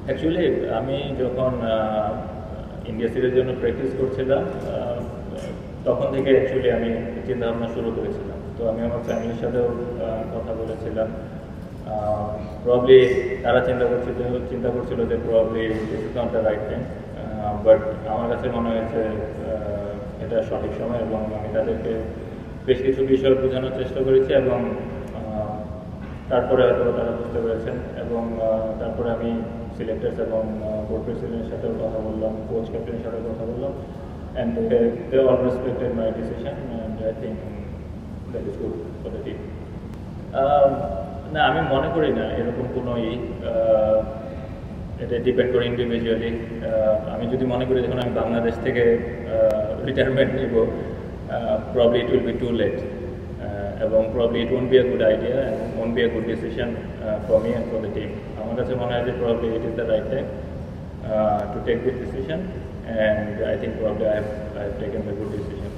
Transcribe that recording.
Actually আমি যখন India সিরিজের জন্য প্র্যাকটিস করছিলাম, তখন থেকে অ্যাকচুয়ালি আমি চিন্তা ভাবনা শুরু করেছিলাম। তো আমি আমার ফ্যামিলির সাথেও কথা বলেছিলাম। প্রবলি তারা চিন্তা করছিল যে probably this is not the right time, but আমার কাছে মনে হয়েছে এটা সঠিক সময়, এবং আমি তাদেরকে বেশ কিছু বিষয় বোঝানোর চেষ্টা করেছি, এবং তারপরে হয়তো তারা বুঝতে পেরেছেন। এবং তারপরে আমি সিলেক্টার্স এবং বোর্ড প্রেসিডেন্টের সাথেও কথা বললাম, কোচ ক্যাপ্টেনের সাথেও কথা বললাম, and they all respected my decision, and I think that is good for the team. না, আমি মনে করি না এরকম কোনো এটা ডিপেন্ড করে ইন্ডিভিজুয়ালি। আমি যদি মনে করি যখন আমি বাংলাদেশ থেকে রিটায়ারমেন্ট নিব, probably it will be too late, এবং probably it won't be a good idea and won't be a good decision for me and for the team. আমার কাছে মনে হয় যে probably it is the right time to take this decision, and I think probably I have taken the good decision.